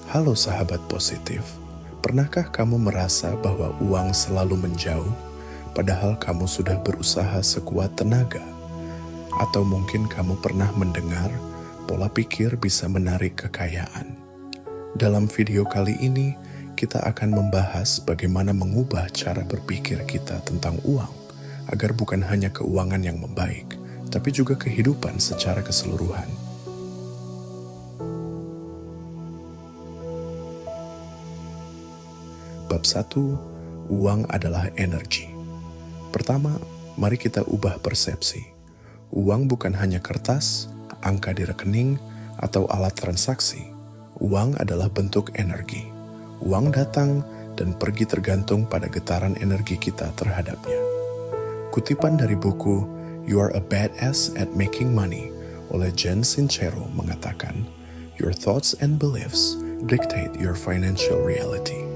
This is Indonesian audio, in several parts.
Halo sahabat positif, pernahkah kamu merasa bahwa uang selalu menjauh, padahal kamu sudah berusaha sekuat tenaga? Atau mungkin kamu pernah mendengar pola pikir bisa menarik kekayaan? Dalam video kali ini, kita akan membahas bagaimana mengubah cara berpikir kita tentang uang, agar bukan hanya keuangan yang membaik, tapi juga kehidupan secara keseluruhan. Bab 1, uang adalah energi. Pertama, mari kita ubah persepsi. Uang bukan hanya kertas, angka di rekening, atau alat transaksi. Uang adalah bentuk energi. Uang datang dan pergi tergantung pada getaran energi kita terhadapnya. Kutipan dari buku You Are a Badass at Making Money oleh Jen Sincero mengatakan, Your thoughts and beliefs dictate your financial reality.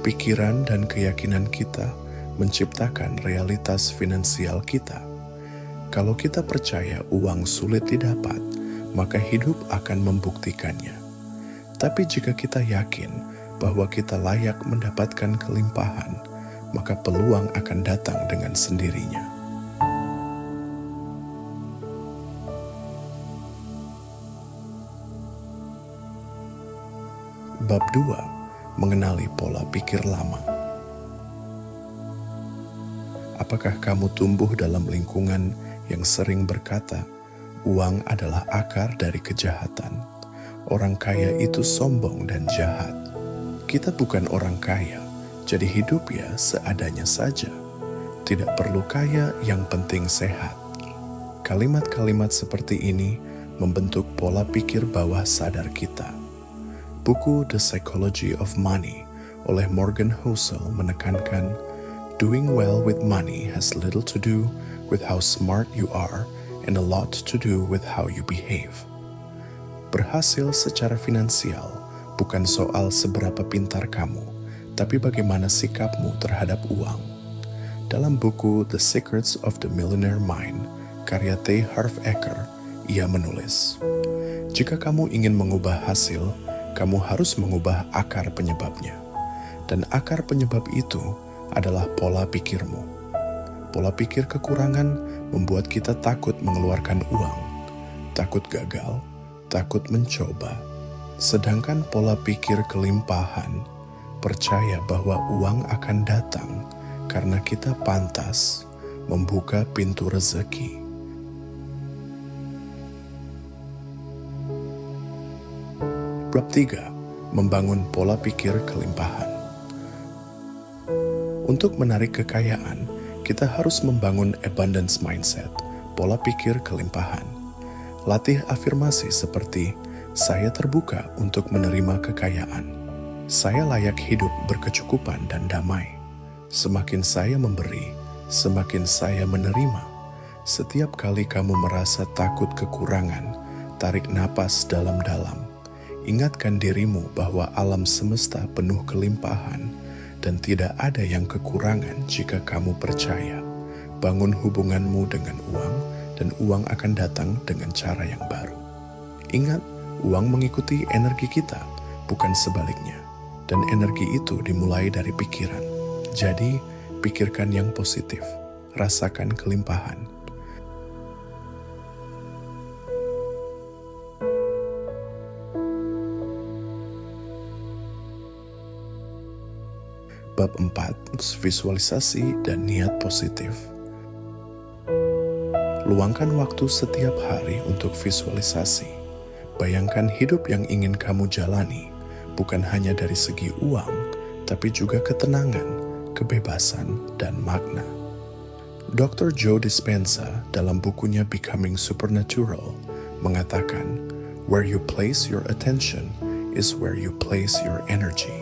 Pikiran dan keyakinan kita menciptakan realitas finansial kita. Kalau kita percaya uang sulit didapat, maka hidup akan membuktikannya. Tapi jika kita yakin bahwa kita layak mendapatkan kelimpahan, maka peluang akan datang dengan sendirinya. Bab 2, mengenali pola pikir lama. Apakah kamu tumbuh dalam lingkungan yang sering berkata, uang adalah akar dari kejahatan. Orang kaya itu sombong dan jahat. Kita bukan orang kaya, jadi hidup ya seadanya saja. Tidak perlu kaya, yang penting sehat. Kalimat-kalimat seperti ini membentuk pola pikir bawah sadar kita. Buku The Psychology of Money oleh Morgan Housel menekankan, doing well with money has little to do with how smart you are and a lot to do with how you behave. Berhasil secara finansial bukan soal seberapa pintar kamu, tapi bagaimana sikapmu terhadap uang. Dalam buku The Secrets of the Millionaire Mind, karya T. Harv Eker, ia menulis, jika kamu ingin mengubah hasil, kamu harus mengubah akar penyebabnya. Dan akar penyebab itu adalah pola pikirmu. Pola pikir kekurangan membuat kita takut mengeluarkan uang, takut gagal, takut mencoba. Sedangkan pola pikir kelimpahan percaya bahwa uang akan datang karena kita pantas membuka pintu rezeki. Bab 3, membangun pola pikir kelimpahan. Untuk menarik kekayaan, kita harus membangun abundance mindset, pola pikir kelimpahan. Latih afirmasi seperti, saya terbuka untuk menerima kekayaan. Saya layak hidup berkecukupan dan damai. Semakin saya memberi, semakin saya menerima. Setiap kali kamu merasa takut kekurangan, tarik napas dalam-dalam. Ingatkan dirimu bahwa alam semesta penuh kelimpahan dan tidak ada yang kekurangan jika kamu percaya. Bangun hubunganmu dengan uang dan uang akan datang dengan cara yang baru. Ingat, uang mengikuti energi kita, bukan sebaliknya. Dan energi itu dimulai dari pikiran. Jadi, pikirkan yang positif, rasakan kelimpahan. Bab 4, visualisasi dan niat positif. Luangkan waktu setiap hari untuk visualisasi. Bayangkan hidup yang ingin kamu jalani, bukan hanya dari segi uang, tapi juga ketenangan, kebebasan, dan makna. Dr. Joe Dispenza dalam bukunya Becoming Supernatural mengatakan, where you place your attention is where you place your energy.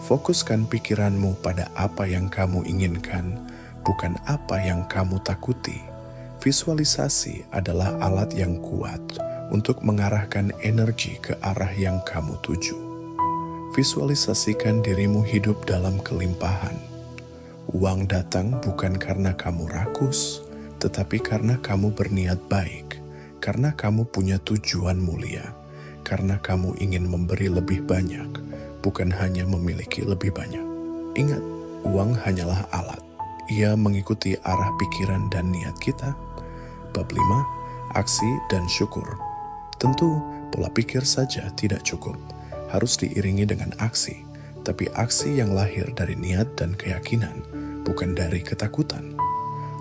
Fokuskan pikiranmu pada apa yang kamu inginkan, bukan apa yang kamu takuti. Visualisasi adalah alat yang kuat untuk mengarahkan energi ke arah yang kamu tuju. Visualisasikan dirimu hidup dalam kelimpahan. Uang datang bukan karena kamu rakus, tetapi karena kamu berniat baik, karena kamu punya tujuan mulia, karena kamu ingin memberi lebih banyak, bukan hanya memiliki lebih banyak. Ingat, uang hanyalah alat. Ia mengikuti arah pikiran dan niat kita. Bab 5, aksi dan syukur. Tentu, pola pikir saja tidak cukup. Harus diiringi dengan aksi, tapi aksi yang lahir dari niat dan keyakinan, bukan dari ketakutan.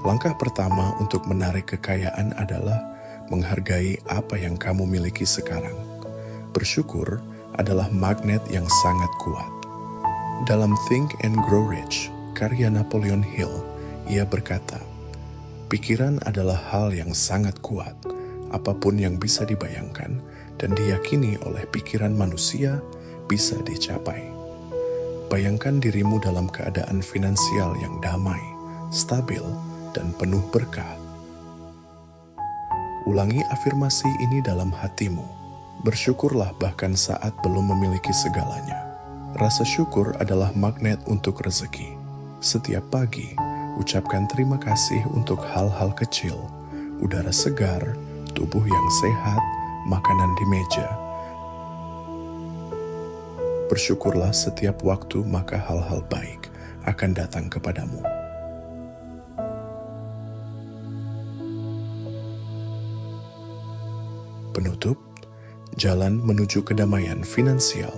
Langkah pertama untuk menarik kekayaan adalah menghargai apa yang kamu miliki sekarang. Bersyukur adalah magnet yang sangat kuat. Dalam Think and Grow Rich, karya Napoleon Hill, ia berkata, pikiran adalah hal yang sangat kuat. Apapun yang bisa dibayangkan dan diyakini oleh pikiran manusia bisa dicapai. Bayangkan dirimu dalam keadaan finansial yang damai, stabil, dan penuh berkah. Ulangi afirmasi ini dalam hatimu. Bersyukurlah bahkan saat belum memiliki segalanya. Rasa syukur adalah magnet untuk rezeki. Setiap pagi, ucapkan terima kasih untuk hal-hal kecil, udara segar, tubuh yang sehat, makanan di meja. Bersyukurlah setiap waktu, maka hal-hal baik akan datang kepadamu. Penutup, jalan menuju kedamaian finansial.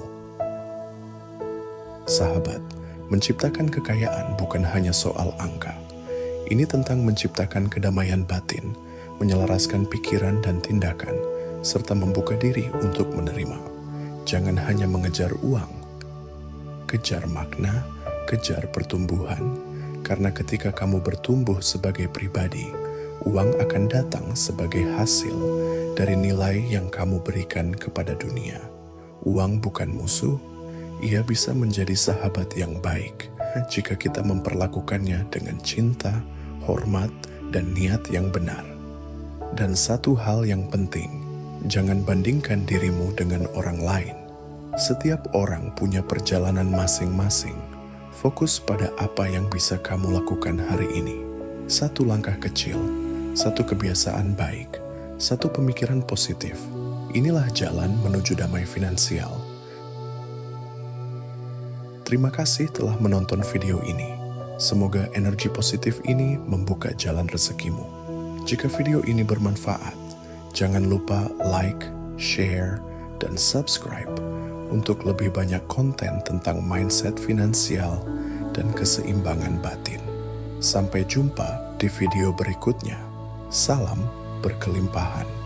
Sahabat, menciptakan kekayaan bukan hanya soal angka. Ini tentang menciptakan kedamaian batin, menyelaraskan pikiran dan tindakan, serta membuka diri untuk menerima. Jangan hanya mengejar uang, kejar makna, kejar pertumbuhan, karena ketika kamu bertumbuh sebagai pribadi, uang akan datang sebagai hasil dari nilai yang kamu berikan kepada dunia. Uang bukan musuh, ia bisa menjadi sahabat yang baik jika kita memperlakukannya dengan cinta, hormat, dan niat yang benar. Dan satu hal yang penting, jangan bandingkan dirimu dengan orang lain. Setiap orang punya perjalanan masing-masing. Fokus pada apa yang bisa kamu lakukan hari ini. Satu langkah kecil, satu kebiasaan baik, satu pemikiran positif. Inilah jalan menuju damai finansial. Terima kasih telah menonton video ini. Semoga energi positif ini membuka jalan rezekimu. Jika video ini bermanfaat, jangan lupa like, share, dan subscribe untuk lebih banyak konten tentang mindset finansial dan keseimbangan batin. Sampai jumpa di video berikutnya. Salam berkelimpahan.